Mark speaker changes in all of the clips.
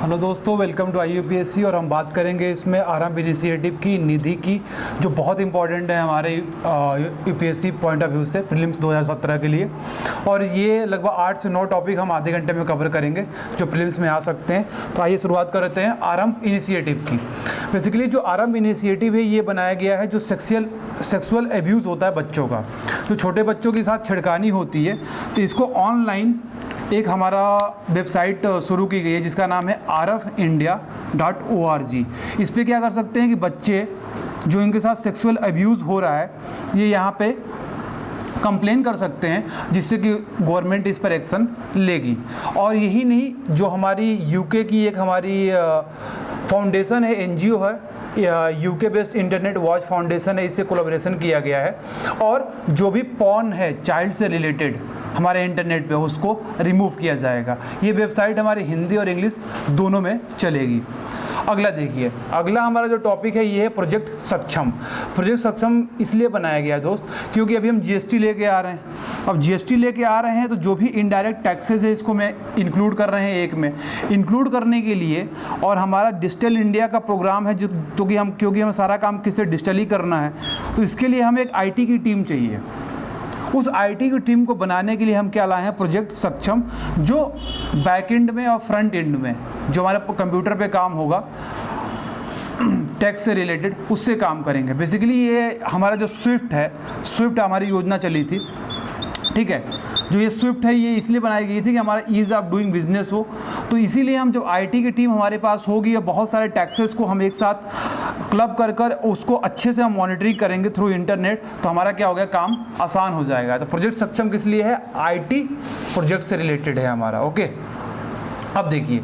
Speaker 1: Hello दोस्तों, welcome to IUPSC। और हम बात करेंगे इसमें आरंभ इनिशिएटिव की निधि की, जो बहुत इंपॉर्टेंट है हमारे UPSC पॉइंट ऑफ व्यू से प्रीलिम्स 2017 के लिए। और ये लगभग 8 से 9 टॉपिक हम आधे घंटे में कवर करेंगे जो प्रीलिम्स में आ सकते हैं। तो आइए शुरुआत करते हैं आरंभ इनिशिएटिव की। बेसिकली जो आरंभ इनिशिएटिव है ये बनाया गया है जो सेक्सुअल एब्यूज़ होता है बच्चों का, जो छोटे बच्चों के साथ छेड़खानी होती है, तो इसको ऑनलाइन एक हमारा वेबसाइट शुरू की गई है जिसका नाम है arfindia.org। इस पर क्या कर सकते हैं कि बच्चे जो इनके साथ सेक्सुअल अब्यूज़ हो रहा है ये यहाँ पे कंप्लेन कर सकते हैं, जिससे कि गवर्नमेंट इस पर एक्शन लेगी। और यही नहीं, जो हमारी यूके की एक हमारी फाउंडेशन है, NGO है, UK based internet watch foundation है, इससे कोलैबोरेशन किया गया है। और जो भी पॉर्न है चाइल्ड से रिलेटेड हमारे इंटरनेट पे, उसको रिमूव किया जाएगा। ये वेबसाइट हमारी हिंदी और इंग्लिश दोनों में चलेगी। अगला देखिए, अगला हमारा जो टॉपिक है ये है प्रोजेक्ट सक्षम। प्रोजेक्ट सक्षम इसलिए बनाया गया है दोस्त, क्योंकि अभी हम GST लेके आ रहे हैं। अब GST लेके आ रहे हैं तो जो भी इनडायरेक्ट टैक्सेस है इसको मैं इंक्लूड कर रहे हैं एक में इंक्लूड करने के लिए। और हमारा डिजिटल इंडिया का प्रोग्राम है जो क्योंकि हमें सारा काम किससे डिजिटली करना है, तो इसके लिए हमें एक IT की टीम चाहिए। उस IT की टीम को बनाने के लिए हम क्या लाए हैं, प्रोजेक्ट सक्षम, जो बैक एंड में और फ्रंट एंड में जो हमारे कंप्यूटर पे काम होगा टैक्स से रिलेटेड, उससे काम करेंगे। बेसिकली ये हमारा जो स्विफ्ट हमारी योजना चली थी, ठीक है। जो ये स्विफ्ट है ये इसलिए बनाई गई थी कि हमारा ईज़ ऑफ डूइंग बिजनेस हो। तो इसीलिए हम जब IT की टीम हमारे पास होगी और बहुत सारे टैक्सेस को हम एक साथ क्लब कर उसको अच्छे से हम मॉनिटरिंग करेंगे थ्रू इंटरनेट, तो हमारा क्या हो गया, काम आसान हो जाएगा। तो प्रोजेक्ट सक्षम किस लिए है, IT प्रोजेक्ट से रिलेटेड है हमारा। ओके, अब देखिए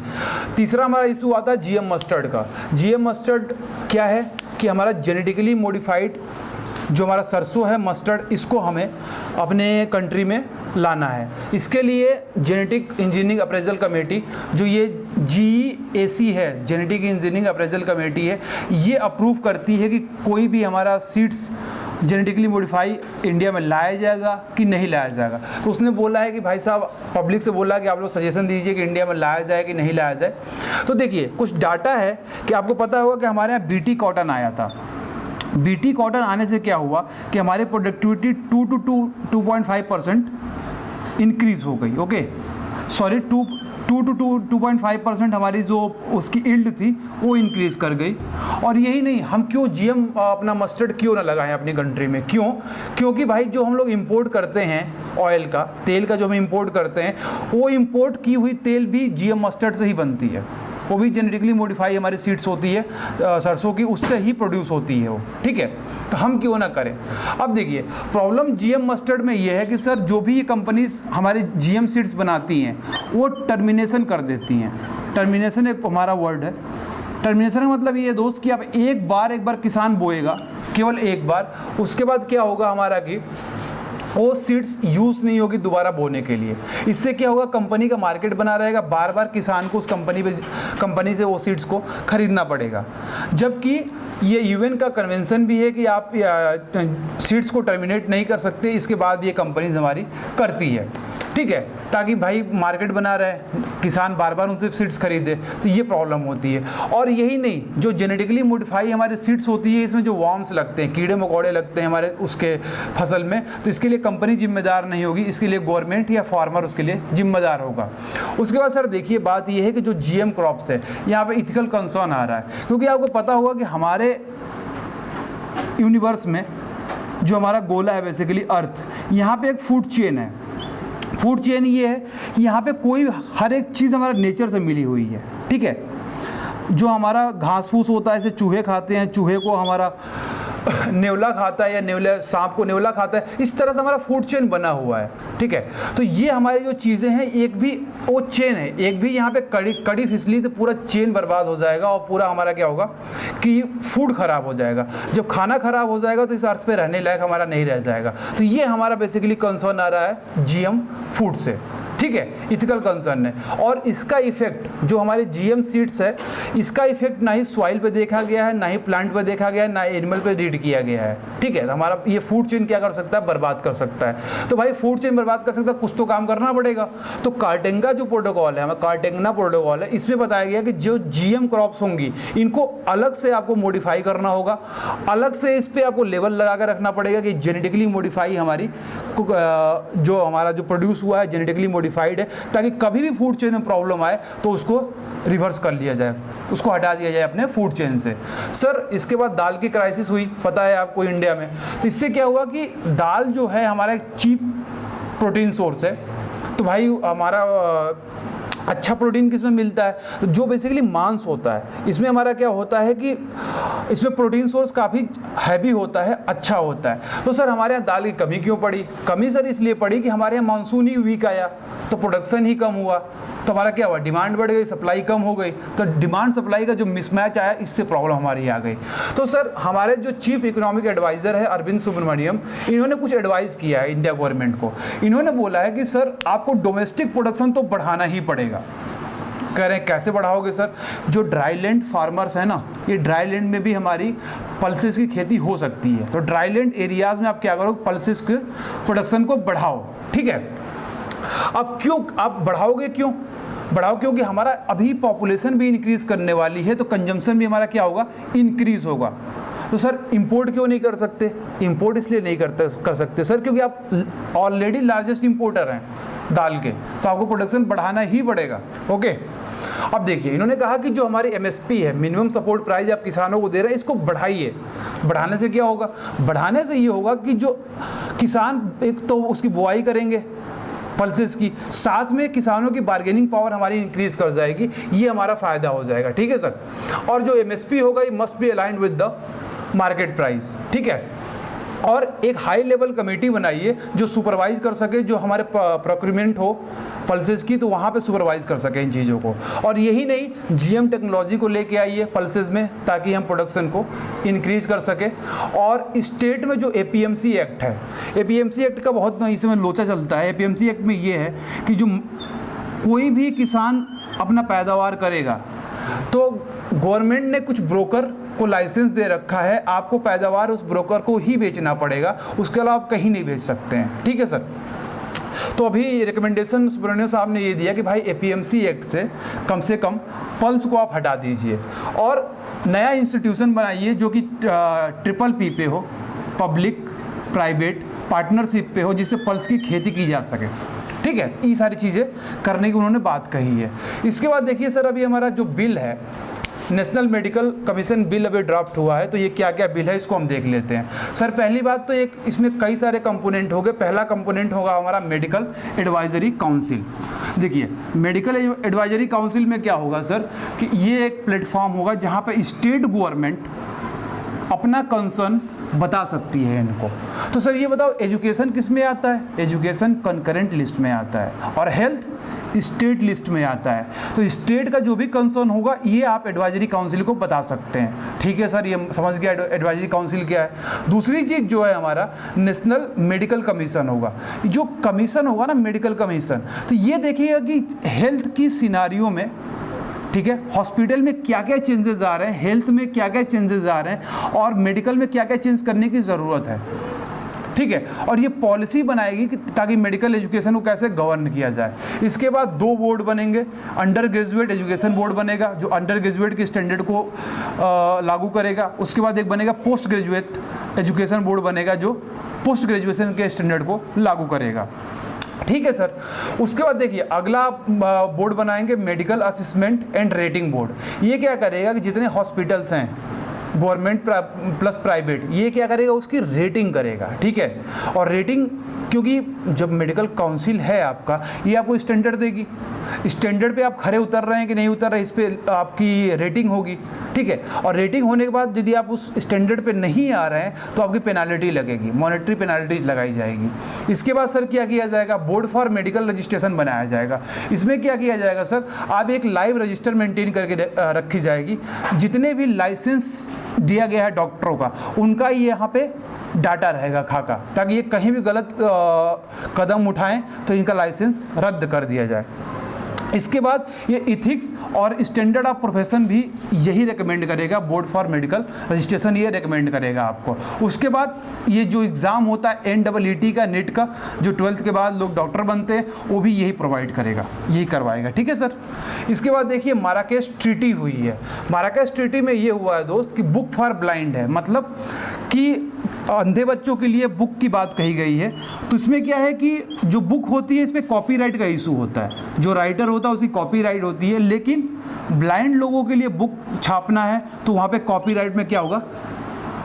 Speaker 1: तीसरा हमारा इशू आता है GM मस्टर्ड का। GM मस्टर्ड क्या है कि हमारा जेनेटिकली मॉडिफाइड जो हमारा सरसों है, मस्टर्ड, इसको हमें अपने कंट्री में लाना है। इसके लिए जेनेटिक इंजीनियरिंग अप्रेजल कमेटी, जो ये GEAC है, जेनेटिक इंजीनियरिंग अप्रेजल कमेटी है, ये अप्रूव करती है कि कोई भी हमारा सीड्स जेनेटिकली मॉडिफाई इंडिया में लाया जाएगा कि नहीं लाया जाएगा। तो उसने बोला है कि भाई साहब, पब्लिक से बोला कि आप लोग सजेशन दीजिए कि इंडिया में लाया जाए कि नहीं लाया जाए। तो देखिए कुछ डाटा है कि आपको पता होगा कि हमारे यहाँ BT कॉटन आया था। BT कॉटन आने से क्या हुआ कि हमारी प्रोडक्टिविटी 2.5% इंक्रीज हो गई। ओके, सॉरी 2.5% हमारी जो उसकी इल्ड थी वो इंक्रीज कर गई। और यही नहीं, हम क्यों GM अपना मस्टर्ड क्यों ना लगाएं अपनी कंट्री में, क्योंकि भाई जो हम लोग इंपोर्ट करते हैं ऑयल का, तेल का जो हम इंपोर्ट करते हैं, वो इंपोर्ट की हुई तेल भी GM मस्टर्ड से ही बनती है। वो भी जेनेटिकली मॉडिफाई हमारी सीड्स होती है सरसों की, उससे ही प्रोड्यूस होती है वो, ठीक है। तो हम क्यों ना करें। अब देखिए प्रॉब्लम GM मस्टर्ड में ये है कि सर जो भी ये कंपनीज हमारी GM सीड्स बनाती हैं वो टर्मिनेशन कर देती हैं। टर्मिनेशन एक हमारा वर्ड है। टर्मिनेशन का मतलब ये है दोस्त कि अब एक बार किसान बोएगा, केवल एक बार, उसके बाद क्या होगा हमारा कि वो सीड्स यूज़ नहीं होगी दोबारा बोने के लिए। इससे क्या होगा, कंपनी का मार्केट बना रहेगा, बार बार किसान को उस कंपनी से वो सीड्स को खरीदना पड़ेगा। जबकि ये UN का कन्वेंशन भी है कि आप सीड्स को टर्मिनेट नहीं कर सकते, इसके बाद ये कंपनीज हमारी करती है, ठीक है, ताकि भाई मार्केट बना रहे, किसान बार बार उनसे सीड्स खरीदे। तो ये प्रॉब्लम होती है। और यही नहीं, जो जेनेटिकली मॉडिफाई हमारे सीड्स होती है, इसमें जो वॉर्म्स लगते हैं, कीड़े मकोड़े लगते हैं हमारे उसके फसल में, तो इसके लिए कंपनी जिम्मेदार नहीं होगी, इसके लिए गवर्नमेंट या फार्मर उसके लिए जिम्मेदार होगा। उसके बाद सर देखिए बात ये है कि जो GM क्रॉप्स है, यहाँ पे इथिकल कंसर्न आ रहा है, क्योंकि आपको पता होगा कि हमारे यूनिवर्स में जो हमारा गोला है, बेसिकली अर्थ, यहाँ पे एक फूड चेन है। फूड चेन ये है कि यहाँ पे हर एक चीज़ हमारा नेचर से मिली हुई है, ठीक है। जो हमारा घास फूस होता है, इसे चूहे खाते हैं, चूहे को हमारा नेवला खाता है, या सांप को नेवला खाता है, इस तरह से हमारा फूड चेन बना हुआ है, ठीक है। तो ये हमारी जो चीज़ें हैं, एक भी वो चेन है, एक भी यहाँ पे कड़ी फिसली तो पूरा चेन बर्बाद हो जाएगा और पूरा हमारा क्या होगा कि फूड खराब हो जाएगा। जब खाना खराब हो जाएगा तो इस अर्थ पे रहने लायक हमारा नहीं रह जाएगा। तो ये हमारा बेसिकली कंसर्न आ रहा है GM फूड से, ठीक है, इथिकल कंसर्न है। और इसका इफेक्ट जो हमारे जीएम सीड्स है, इसका इफेक्ट ना ही सॉइल पे देखा गया है, ना ही प्लांट पे देखा गया है, ना ही एनिमल पे रीड किया गया है, ठीक है। तो हमारा ये फूड चेन क्या कर सकता है, बर्बाद कर सकता है। तो भाई फूड चेन बर्बाद कर सकता है, कुछ तो काम करना पड़ेगा। तो कार्टेंगा जो प्रोटोकॉल है, हमारा कार्टेंगा प्रोटोकॉल है, इसमें बताया गया कि जो जीएम क्रॉप्स होंगी इनको अलग से आपको मॉडिफाई करना होगा, अलग से इस पर आपको लेवल लगा कर रखना पड़ेगा कि जेनेटिकली मॉडिफाई हमारी जो हमारा जो प्रोड्यूस हुआ है जेनेटिकली मॉडिफाइड है, ताकि कभी भी फूड चेन में प्रॉब्लम आए तो उसको रिवर्स कर लिया जाए, उसको हटा दिया जाए अपने फूड चेन से। सर इसके बाद दाल की क्राइसिस हुई, पता है आपको इंडिया में। तो इससे क्या हुआ कि दाल जो है हमारा एक चीप प्रोटीन सोर्स है। तो भाई हमारा अच्छा प्रोटीन किसमें मिलता है, जो बेसिकली मांस होता है। इसमें हमारा क्या होता है कि इसमें प्रोटीन सोर्स काफ़ी हैवी होता है, अच्छा होता है। तो सर हमारे यहाँ दाल की कमी क्यों पड़ी? कमी सर इसलिए पड़ी कि हमारे यहाँ मानसून ही वीक आया, तो प्रोडक्शन ही कम हुआ। तो हमारा क्या हुआ, डिमांड बढ़ गई, सप्लाई कम हो गई। तो डिमांड सप्लाई का जो मिसमैच आया, इससे प्रॉब्लम हमारी आ गई। तो सर हमारे जो चीफ इकोनॉमिक एडवाइज़र है अरविंद सुब्रमण्यम, इन्होंने कुछ एडवाइस किया है इंडिया गवर्नमेंट को। इन्होंने बोला है कि सर आपको डोमेस्टिक प्रोडक्शन तो बढ़ाना ही पड़ेगा। कह रहे हैं कैसे बढ़ाओगे सर? जो ड्राई लैंड फार्मर्स है ना, ये ड्राई लैंड में भी हमारी पल्सेस की खेती हो सकती है। तो ड्राई लैंड एरियाज़ में आप क्या करो, पल्सेस के प्रोडक्शन को बढ़ाओ, ठीक है। अब क्यों आप बढ़ाओगे, क्यों बढ़ाओ? क्योंकि हमारा अभी पॉपुलेशन भी इंक्रीज करने वाली है, तो कंजम्पशन भी हमारा क्या होगा, इंक्रीज होगा। तो सर इंपोर्ट क्यों नहीं कर सकते? इंपोर्ट इसलिए नहीं कर सकते सर क्योंकि आप ऑलरेडी लार्जेस्ट इंपोर्टर हैं दाल के, तो आपको प्रोडक्शन बढ़ाना ही पड़ेगा। ओके, अब देखिए इन्होंने कहा कि जो हमारी एमएसपी है, मिनिमम सपोर्ट प्राइस आप किसानों को दे रहे हैं, इसको बढ़ाइए। बढ़ाने से क्या होगा? बढ़ाने से ये होगा कि जो किसान एक तो उसकी बुआई करेंगे पल्सेस की, साथ में किसानों की बार्गेनिंग पावर हमारी इंक्रीज कर जाएगी, ये हमारा फ़ायदा हो जाएगा, ठीक है सर। और जो एमएसपी होगा ये must be aligned with the market price, ठीक है। और एक हाई लेवल कमेटी बनाइए जो सुपरवाइज कर सके, जो हमारे प्रोक्यूरमेंट हो पल्सेस की, तो वहाँ पे सुपरवाइज कर सके इन चीज़ों को। और यही नहीं, जीएम टेक्नोलॉजी को लेके आइए पल्सेस में, ताकि हम प्रोडक्शन को इंक्रीज कर सके। और स्टेट में जो एपीएमसी एक्ट है, एपीएमसी एक्ट का बहुत इसमें लोचा चलता है। एपीएमसी एक्ट में ये है कि जो कोई भी किसान अपना पैदावार करेगा तो गवर्नमेंट ने कुछ ब्रोकर को लाइसेंस दे रखा है, आपको पैदावार उस ब्रोकर को ही बेचना पड़ेगा, उसके अलावा आप कहीं नहीं बेच सकते हैं, ठीक है सर। तो अभी रिकमेंडेशन सुब्रमण्यम साहब ने ये दिया कि भाई एपीएमसी एक्ट से कम पल्स को आप हटा दीजिए और नया इंस्टीट्यूशन बनाइए जो कि ट्रिपल पी पे हो, पब्लिक प्राइवेट पार्टनरशिप पे हो, जिससे पल्स की खेती की जा सके, ठीक है। ये सारी चीज़ें करने की उन्होंने बात कही है। इसके बाद देखिए सर, अभी हमारा जो बिल है, नेशनल मेडिकल कमीशन बिल अभी ड्राफ्ट हुआ है, तो ये क्या क्या बिल है इसको हम देख लेते हैं। सर पहली बात तो एक इसमें कई सारे कंपोनेंट हो गए। पहला कंपोनेंट होगा हमारा मेडिकल एडवाइजरी काउंसिल। देखिए मेडिकल एडवाइजरी काउंसिल में क्या होगा सर कि ये एक प्लेटफॉर्म होगा जहाँ पे स्टेट गवर्नमेंट अपना कंसर्न बता सकती है इनको। तो सर ये बताओ, एजुकेशन किस में आता है? एजुकेशन कंकरेंट लिस्ट में आता है, और हेल्थ स्टेट लिस्ट में आता है। तो स्टेट का जो भी कंसर्न होगा ये आप एडवाइजरी काउंसिल को बता सकते हैं, ठीक है सर। ये समझ गया एडवाइजरी काउंसिल क्या है। दूसरी चीज़ जो है हमारा नेशनल मेडिकल कमीशन होगा। जो कमीशन होगा ना, मेडिकल कमीशन, तो ये देखिएगा कि हेल्थ की सिनारियों में, ठीक है, हॉस्पिटल में क्या क्या चेंजेस आ रहे हैं, हेल्थ में क्या क्या चेंजेस आ रहे हैं, और मेडिकल में क्या क्या चेंज करने की ज़रूरत है, ठीक है। और ये पॉलिसी बनाएगी कि ताकि मेडिकल एजुकेशन को कैसे गवर्न किया जाए। इसके बाद दो बोर्ड बनेंगे, अंडर ग्रेजुएट एजुकेशन बोर्ड बनेगा जो अंडर ग्रेजुएट के स्टैंडर्ड को लागू करेगा। उसके बाद एक बनेगा पोस्ट ग्रेजुएट एजुकेशन बोर्ड बनेगा जो पोस्ट ग्रेजुएशन के स्टैंडर्ड को लागू करेगा, ठीक है सर। उसके बाद देखिए अगला बोर्ड बनाएंगे medical assessment and rating board. ये क्या करेगा कि जितने हॉस्पिटल्स हैं गवर्नमेंट प्लस प्राइवेट, ये क्या करेगा, उसकी रेटिंग करेगा, ठीक है। और रेटिंग, क्योंकि जब मेडिकल काउंसिल है आपका, ये आपको स्टैंडर्ड देगी, स्टैंडर्ड पे आप खरे उतर रहे हैं कि नहीं उतर रहे, इस पर आपकी रेटिंग होगी, ठीक है। और रेटिंग होने के बाद यदि आप उस स्टैंडर्ड पे नहीं आ रहे हैं तो आपकी पेनाल्टी लगेगी, मॉनेटरी पेनाल्टी लगाई जाएगी। इसके बाद सर क्या किया जाएगा, बोर्ड फॉर मेडिकल रजिस्ट्रेशन बनाया जाएगा। इसमें क्या किया जाएगा सर, आप एक लाइव रजिस्टर मेंटेन करके रखी जाएगी, जितने भी लाइसेंस दिया गया है डॉक्टरों का, उनका ये यहाँ पे डाटा रहेगा खाका, ताकि ये कहीं भी गलत कदम उठाएं तो इनका लाइसेंस रद्द कर दिया जाए। इसके बाद ये इथिक्स और स्टैंडर्ड ऑफ प्रोफेशन भी यही रेकमेंड करेगा, बोर्ड फॉर मेडिकल रजिस्ट्रेशन ये रेकमेंड करेगा आपको। उसके बाद ये जो एग्ज़ाम होता है NEET का, नीट का, जो 12th के बाद लोग डॉक्टर बनते हैं, वो भी यही प्रोवाइड करेगा, यही करवाएगा, ठीक है सर। इसके बाद देखिए माराकेश ट्रीटी हुई है। माराकेश ट्रीटी में ये हुआ है दोस्त कि बुक फॉर ब्लाइंड है, मतलब कि अंधे बच्चों के लिए बुक की बात कही गई है। तो इसमें क्या है कि जो बुक होती है इसमें कॉपीराइट का इशू होता है, जो राइटर होता है उसकी कॉपीराइट होती है, लेकिन ब्लाइंड लोगों के लिए बुक छापना है तो वहाँ पे कॉपीराइट में क्या होगा,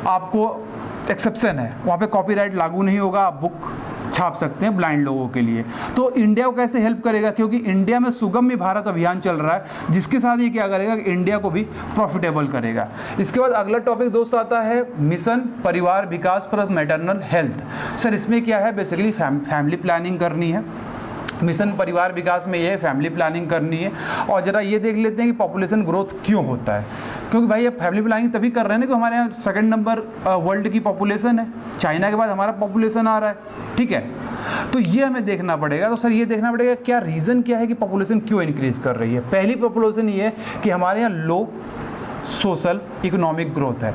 Speaker 1: आपको एक्सेप्शन है, वहाँ पे कॉपीराइट लागू नहीं होगा, आप बुक छाप सकते हैं ब्लाइंड लोगों के लिए। तो इंडिया को कैसे हेल्प करेगा, क्योंकि इंडिया में सुगम्य भारत अभियान चल रहा है, जिसके साथ ये क्या करेगा कि इंडिया को भी प्रॉफिटेबल करेगा। इसके बाद अगला टॉपिक दोस्त आता है मिशन परिवार विकास पर मैटरनल हेल्थ। सर इसमें क्या है, बेसिकली फैमिली प्लानिंग करनी है। मिशन परिवार विकास में ये फैमिली प्लानिंग करनी है। और ज़रा ये देख लेते हैं कि पॉपुलेशन ग्रोथ क्यों होता है, क्योंकि भाई ये फैमिली प्लानिंग तभी कर रहे हैं ना कि हमारे यहाँ 2nd नंबर वर्ल्ड की पॉपुलेशन है, चाइना के बाद हमारा पॉपुलेशन आ रहा है, ठीक है। तो ये हमें देखना पड़ेगा। तो सर ये देखना पड़ेगा क्या रीज़न क्या है कि पॉपुलेशन क्यों इंक्रीज़ कर रही है। पहली पॉपुलेशन ये है कि हमारे यहाँ लो सोशल इकोनॉमिक ग्रोथ है।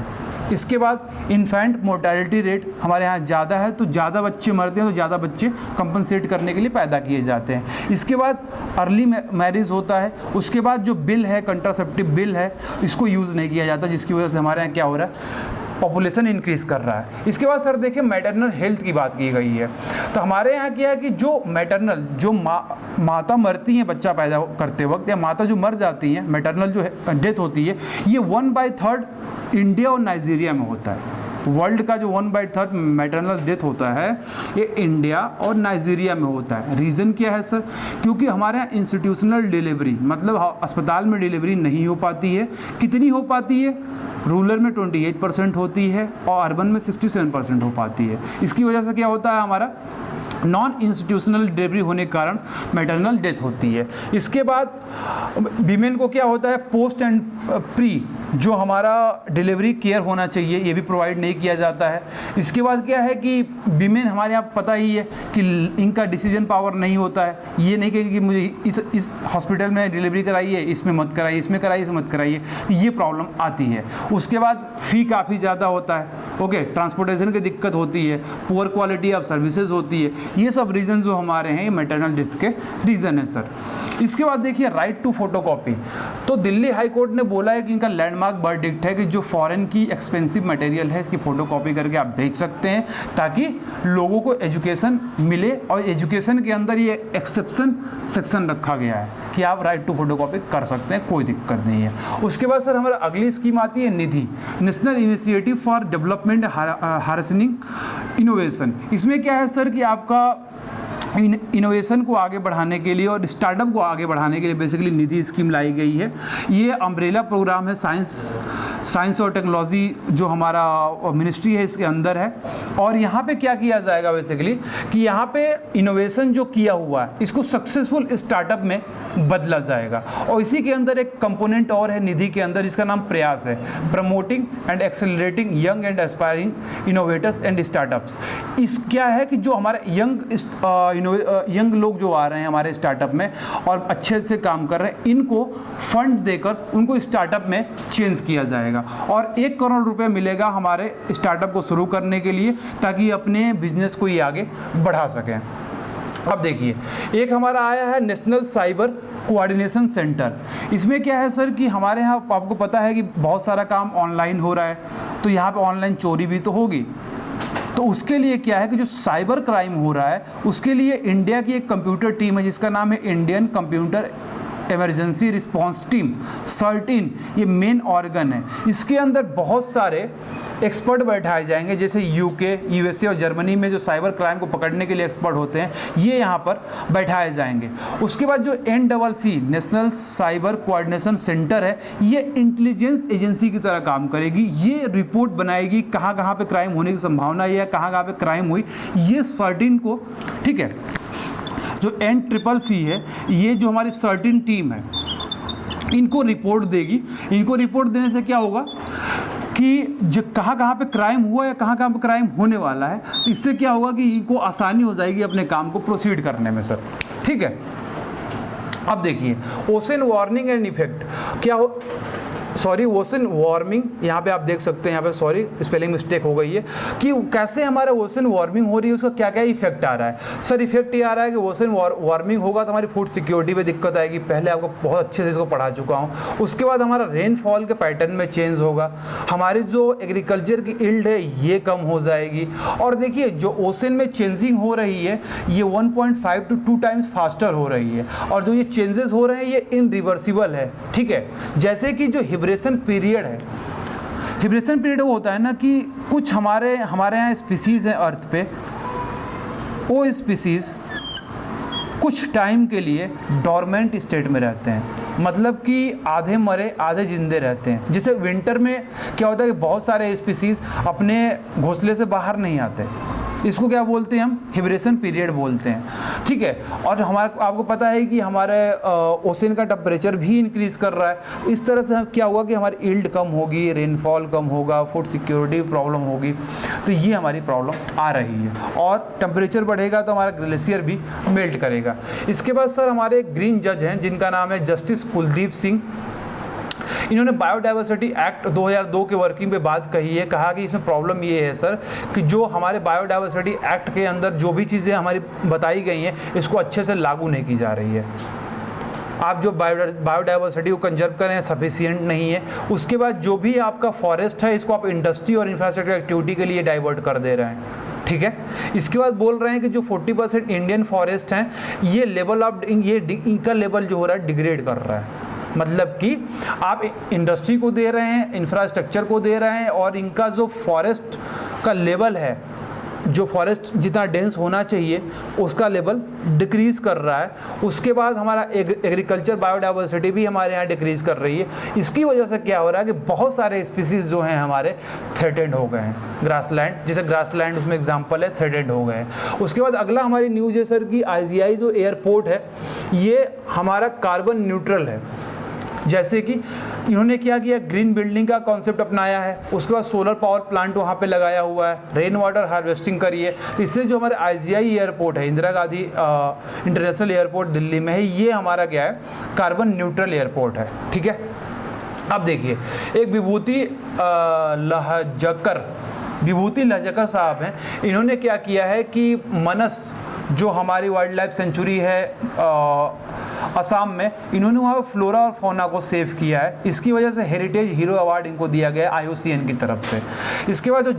Speaker 1: इसके बाद इन्फेंट मोर्टेलिटी रेट हमारे यहाँ ज़्यादा है, तो ज़्यादा बच्चे मरते हैं, तो ज़्यादा बच्चे कंपनसेट करने के लिए पैदा किए जाते हैं। इसके बाद अर्ली मैरिज होता है। उसके बाद जो बिल है, कंट्रासेप्टिव बिल है, इसको यूज़ नहीं किया जाता, जिसकी वजह से हमारे यहाँ क्या हो रहा है, पॉपुलेशन इंक्रीज़ कर रहा है। इसके बाद सर देखिए मैटरनल हेल्थ की बात की गई है। तो हमारे यहाँ क्या है कि जो मैटरनल, जो माता मरती हैं बच्चा पैदा करते वक्त, या माता जो मर जाती हैं, मैटरनल जो डेथ होती है, ये 1/3 इंडिया और नाइजीरिया में होता है। वर्ल्ड का जो 1/3 मैटरनल डेथ होता है ये इंडिया और नाइजीरिया में होता है। रीज़न क्या है सर, क्योंकि हमारे यहाँ इंस्टीट्यूशनल डिलीवरी, मतलब अस्पताल में डिलीवरी नहीं हो पाती है। कितनी हो पाती है, रूरल में 28% होती है और अर्बन में 67% हो पाती है। इसकी वजह से क्या होता है, हमारा नॉन इंस्टीट्यूशनल डिलीवरी होने के कारण मैटरनल डेथ होती है। इसके बाद वीमेन को क्या होता है, पोस्ट एंड प्री जो हमारा डिलीवरी केयर होना चाहिए, ये भी प्रोवाइड नहीं किया जाता है। इसके बाद क्या है कि वीमेन हमारे यहाँ पता ही है कि इनका डिसीजन पावर नहीं होता है। ये नहीं कहेगी कि मुझे इस हॉस्पिटल में डिलीवरी कराइए, इसमें मत कराइए, इसमें कराइए, इसमें मत कराइए, ये प्रॉब्लम आती है। उसके बाद फ़ी काफ़ी ज़्यादा होता है, ओके, ट्रांसपोर्टेशन की दिक्कत होती है, पुअर क्वालिटी ऑफ सर्विसेज होती है। ये सब रीज़न जो हमारे हैं ये मैटरनल डेथ के रीज़न है सर। इसके बाद देखिए राइट टू फोटोकॉपी। तो दिल्ली हाई कोर्ट ने बोला है कि इनका लैंडमार्क वर्डिक्ट है कि जो फॉरेन की एक्सपेंसिव मटेरियल है इसकी फ़ोटोकॉपी करके आप भेज सकते हैं, ताकि लोगों को एजुकेशन मिले। और एजुकेशन के अंदर ये एक्सेप्शन सेक्शन रखा गया है कि आप राइट टू फोटोकॉपी कर सकते हैं, कोई दिक्कत नहीं है। उसके बाद सर हमारा अगली स्कीम आती है Nidhi, national initiative for development harnessing innovation. इसमें क्या है सर कि आपका इनोवेशन को आगे बढ़ाने के लिए और स्टार्टअप को आगे बढ़ाने के लिए बेसिकली निधि स्कीम लाई गई है। ये अम्ब्रेला प्रोग्राम है, साइंस और टेक्नोलॉजी जो हमारा मिनिस्ट्री है इसके अंदर है। और यहाँ पे क्या किया जाएगा बेसिकली कि यहाँ पे इनोवेशन जो किया हुआ है इसको सक्सेसफुल स्टार्टअप में बदला जाएगा। और इसी के अंदर एक कंपोनेंट और है निधि के अंदर, जिसका नाम प्रयास है, promoting and accelerating young and aspiring innovators and startups. इस क्या है कि जो हमारे यंग लोग जो आ रहे हैं हमारे स्टार्टअप में और अच्छे से काम कर रहे हैं, इनको फंड देकर उनको स्टार्टअप में चेंज किया जाएगा। और 1 करोड़ रुपए मिलेगा हमारे स्टार्टअप को शुरू करने के लिए, ताकि अपने बिजनेस को ये आगे बढ़ा सकें। अब देखिए एक हमारा आया है नेशनल साइबर कोऑर्डिनेशन सेंटर। इसमें क्या है सर कि हमारे यहाँ आपको पता है कि बहुत सारा काम ऑनलाइन हो रहा है, तो यहाँ पे ऑनलाइन चोरी भी तो होगी। तो उसके लिए क्या है कि जो साइबर क्राइम हो रहा है उसके लिए इंडिया की एक कंप्यूटर टीम है जिसका नाम है Indian computer emergency response team, certain, ये मेन ऑर्गन है। इसके अंदर बहुत सारे एक्सपर्ट बैठाए जाएंगे, जैसे यूके, यूएसए और जर्मनी में जो साइबर क्राइम को पकड़ने के लिए एक्सपर्ट होते हैं, ये यहाँ पर बैठाए जाएंगे। उसके बाद जो NCC national cyber coordination centre है, ये इंटेलिजेंस एजेंसी की तरह काम करेगी। ये रिपोर्ट बनाएगी कहाँ कहाँ पे क्राइम होने की संभावना है या कहाँ कहाँ पे क्राइम हुई, ये सर्टिन को, ठीक है। जो NCCC है, ये जो हमारी सर्टिन टीम है, इनको रिपोर्ट देगी। इनको रिपोर्ट देने से क्या होगा, कि जो कहाँ पे क्राइम हुआ या कहाँ पे क्राइम होने वाला है। इससे क्या होगा कि इनको आसानी हो जाएगी अपने काम को प्रोसीड करने में सर, ठीक है। अब देखिए ओशन वार्निंग एंड इफेक्ट क्या हो, सॉरी ओशन वार्मिंग, यहाँ पे आप देख सकते हैं, यहाँ पे सॉरी स्पेलिंग मिस्टेक हो गई है, कि कैसे हमारा ओशन वार्मिंग हो रही है, उसका क्या क्या इफेक्ट आ रहा है। सर इफेक्ट ये आ रहा है कि ओशन वार्मिंग होगा तो हमारी फूड सिक्योरिटी पे दिक्कत आएगी, पहले आपको बहुत अच्छे से इसको पढ़ा चुका हूँ। उसके बाद हमारा रेनफॉल के पैटर्न में चेंज होगा, हमारी जो एग्रीकल्चर की यील्ड है ये कम हो जाएगी। और देखिए जो ओशन में चेंजिंग हो रही है ये 1.5 to 2 टाइम्स फास्टर हो रही है, और जो ये चेंजेस हो रहे हैं ये इनरिवर्सिबल है, ठीक है। जैसे कि जो हिब्रेशन पीरियड है, हिब्रेशन पीरियड वो होता है ना कि कुछ हमारे यहाँ स्पीसीज़ हैं अर्थ पे, वो स्पीसीज़ कुछ टाइम के लिए डॉर्मेंट स्टेट में रहते हैं, मतलब कि आधे मरे आधे जिंदे रहते हैं। जैसे विंटर में क्या होता है कि बहुत सारे स्पीसीज़ अपने घोंसले से बाहर नहीं आते, इसको क्या बोलते हैं हम, हिब्रेशन पीरियड बोलते हैं, ठीक है। और हमारा आपको पता है कि हमारे ओशन का टेम्परेचर भी इंक्रीज़ कर रहा है, इस तरह से क्या हुआ कि हमारी यील्ड कम होगी, रेनफॉल कम होगा, फूड सिक्योरिटी प्रॉब्लम होगी, तो ये हमारी प्रॉब्लम आ रही है। और टेम्परेचर बढ़ेगा तो हमारा ग्लेशियर भी मेल्ट करेगा। इसके बाद सर हमारे ग्रीन जज हैं जिनका नाम है जस्टिस कुलदीप सिंह, इन्होंने बायोडाइवर्सिटी एक्ट 2002 के वर्किंग पे बात कही है। कहा कि इसमें प्रॉब्लम ये है सर कि जो हमारे बायोडाइवर्सिटी एक्ट के अंदर जो भी चीज़ें हमारी बताई गई हैं इसको अच्छे से लागू नहीं की जा रही है। आप जो बायोडाइवर्सिटी को कंजर्व करें सफिशिएंट नहीं है। उसके बाद जो भी आपका फॉरेस्ट है इसको आप इंडस्ट्री और इंफ्रास्ट्रक्चर एक्टिविटी के लिए डाइवर्ट कर दे रहे हैं, ठीक है। इसके बाद बोल रहे हैं कि जो 40% इंडियन फॉरेस्ट हैं ये लेवल ऑफ इनका लेवल जो हो रहा है डिग्रेड कर रहा है, मतलब कि आप इंडस्ट्री को दे रहे हैं, इंफ्रास्ट्रक्चर को दे रहे हैं, और इनका जो फॉरेस्ट का लेवल है, जो फॉरेस्ट जितना डेंस होना चाहिए उसका लेवल डिक्रीज़ कर रहा है। उसके बाद हमारा एग्रीकल्चर बायोडाइवर्सिटी भी हमारे यहाँ डिक्रीज़ कर रही है। इसकी वजह से क्या हो रहा है कि बहुत सारे स्पीसीज़ जो हैं हमारे थ्रेटेंड हो गए हैं। ग्रासलैंड, जैसे ग्रासलैंड उसमें एग्जांपल है, थ्रेटेंड हो गए हैं। उसके बाद अगला हमारी न्यूज़ है सर कि IGI जो एयरपोर्ट है ये हमारा कार्बन न्यूट्रल है। जैसे कि इन्होंने क्या किया, ग्रीन बिल्डिंग का कॉन्सेप्ट अपनाया है, उसके बाद सोलर पावर प्लांट वहाँ पे लगाया हुआ है, रेन वाटर हार्वेस्टिंग करिए। तो इससे जो हमारे IGI एयरपोर्ट है, इंदिरा गांधी इंटरनेशनल एयरपोर्ट दिल्ली में है, ये हमारा क्या है, कार्बन न्यूट्रल एयरपोर्ट है, ठीक है। अब देखिए एक विभूति लहजकर साहब हैं, इन्होंने क्या किया है कि मनस जो हमारी वाइल्ड लाइफ सेंचुरी है असम में, इन्होंने वहाँ पर फ्लोरा और फौना को सेव किया है। इसकी वजह से हेरिटेज हीरो अवार्ड इनको दिया गया IUCN की तरफ से। इसके बाद जो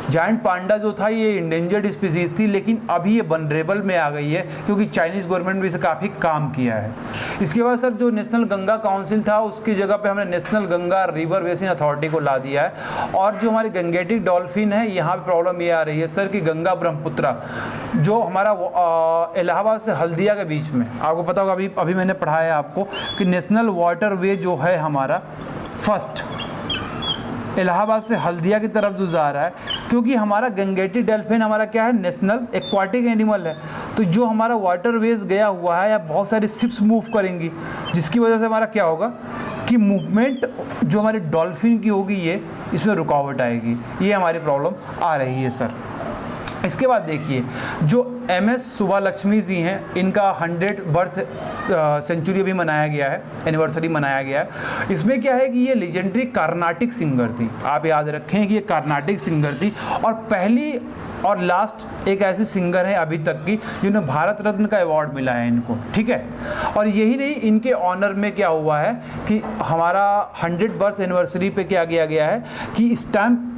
Speaker 1: जायंट पांडा जो था ये इंडेंजर्ड स्पीसीज थी, लेकिन अभी ये वनरेबल में आ गई है क्योंकि चाइनीज़ गवर्नमेंट भी इसे काफ़ी काम किया है। इसके बाद सर जो नेशनल गंगा काउंसिल था उसकी जगह पे हमने national Ganga river basin authority को ला दिया है। और जो हमारी गंगेटिक डॉल्फिन है यहाँ पे प्रॉब्लम ये आ रही है सर कि गंगा ब्रह्मपुत्रा जो हमारा इलाहाबाद से हल्दिया के बीच में, आपको पता होगा अभी मैंने पढ़ाया आपको कि नेशनल वाटर वे जो है हमारा फर्स्ट इलाहाबाद से हल्दिया की तरफ जो जा रहा है, क्योंकि हमारा गंगेटिक डॉल्फिन हमारा क्या है, नेशनल एक्वाटिक एनिमल है। तो जो हमारा वाटर वेज गया हुआ है या बहुत सारी शिप्स मूव करेंगी, जिसकी वजह से हमारा क्या होगा कि मूवमेंट जो हमारी डॉल्फिन की होगी ये इसमें रुकावट आएगी। ये हमारी प्रॉब्लम आ रही है सर। इसके बाद देखिए जो MS सुब्बालक्ष्मी जी हैं, इनका 100th बर्थ सेंचुरी भी मनाया गया है, एनिवर्सरी मनाया गया है। इसमें क्या है कि ये लेजेंडरी कार्नाटिक सिंगर थी, आप याद रखें कि ये कार्नाटिक सिंगर थी और पहली और लास्ट एक ऐसी सिंगर है अभी तक की जिन्हें भारत रत्न का अवार्ड मिला है इनको, ठीक है। और यही नहीं, इनके ऑनर में क्या हुआ है कि हमारा 100th बर्थ एनिवर्सरी पे क्या किया गया है कि स्टैम्प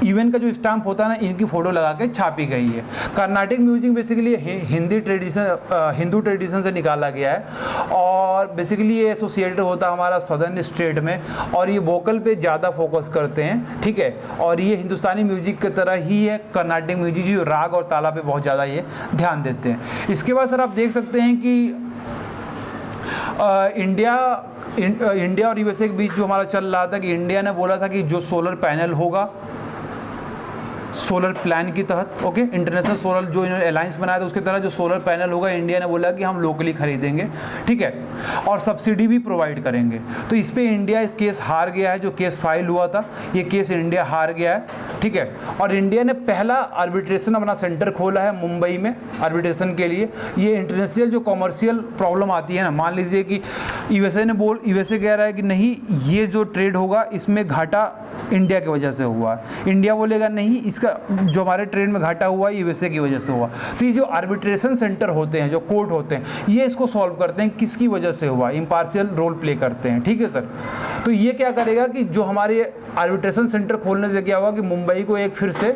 Speaker 1: इवेंट का जो स्टैम्प होता है ना, इनकी फ़ोटो लगा के छापी गई है। Carnatic music basically Hindu tradition से निकाला गया है और बेसिकली ये एसोसिएटेड होता है हमारा सदर्न स्टेट में, और ये वोकल पे ज़्यादा फोकस करते हैं, ठीक है। और ये हिंदुस्तानी म्यूजिक की तरह ही है कर्नाटिक म्यूजिक, जो राग और ताला पे बहुत ज़्यादा ये ध्यान देते हैं। इसके बाद सर आप देख सकते हैं कि इंडिया और USA के बीच जो हमारा चल रहा था कि इंडिया ने बोला था कि जो सोलर पैनल होगा, सोलर प्लान के तहत, ओके, इंटरनेशनल सोलर जो इन्होंने अलायंस बनाया था उसके तहत जो सोलर पैनल होगा इंडिया ने बोला कि हम लोकली खरीदेंगे, ठीक है, और सब्सिडी भी प्रोवाइड करेंगे। तो इस पे इंडिया केस हार गया है, जो केस फाइल हुआ था ये केस इंडिया हार गया है, ठीक है। और इंडिया ने पहला आर्बिट्रेशन अपना सेंटर खोला है मुंबई में आर्बिट्रेशन के लिए। ये इंटरनेशनल जो कॉमर्शियल प्रॉब्लम आती है ना, मान लीजिए कि यूएसए कह रहा है कि नहीं ये जो ट्रेड होगा इसमें घाटा इंडिया की वजह से हुआ है, इंडिया बोलेगा नहीं इसका जो हमारे ट्रेड में घाटा हुआ है यूएसए की वजह से हुआ। तो ये जो आर्बिट्रेशन सेंटर होते हैं, जो कोर्ट होते हैं, ये इसको सॉल्व करते हैं किसकी वजह से हुआ, इम्पार्शियल रोल प्ले करते हैं, ठीक है सर। तो ये क्या करेगा कि जो हमारे आर्बिट्रेशन सेंटर खोलने से क्या हुआ कि मुंबई को एक फिर से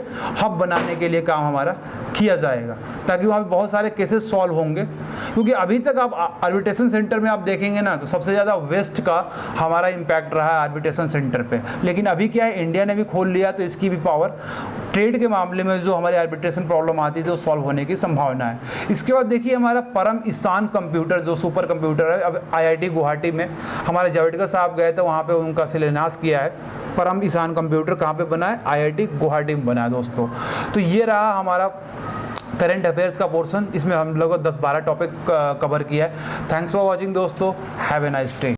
Speaker 1: हब बनाने के लिए काम हमारा किया जाएगा, ताकि वहाँ पे बहुत सारे केसेस सॉल्व होंगे। क्योंकि अभी तक आप आर्बिट्रेशन सेंटर में आप देखेंगे ना तो सबसे ज़्यादा वेस्ट का हमारा इम्पैक्ट रहा है आर्बिट्रेशन सेंटर पे, लेकिन अभी क्या है इंडिया ने भी खोल लिया तो इसकी भी पावर ट्रेड के मामले में जो हमारी आर्बिट्रेशन प्रॉब्लम आती थी वो सॉल्व होने की संभावना है। इसके बाद देखिए हमारा परम ईशान कंप्यूटर जो सुपर कंप्यूटर है, अब IIT गुवाहाटी में हमारे जावड़ेकर साहब गए थे, वहाँ पे उनका शिलान्यास किया है। परम ईशान कंप्यूटर कहाँ पे बना है, IIT गुवाहाटी में बना है दोस्तों। तो ये रहा हमारा करंट अफेयर्स का पोर्शन, इसमें हम लोगों 10-12 टॉपिक कवर किया है। थैंक्स फॉर वॉचिंग दोस्तों, हैव ए नाइस डे।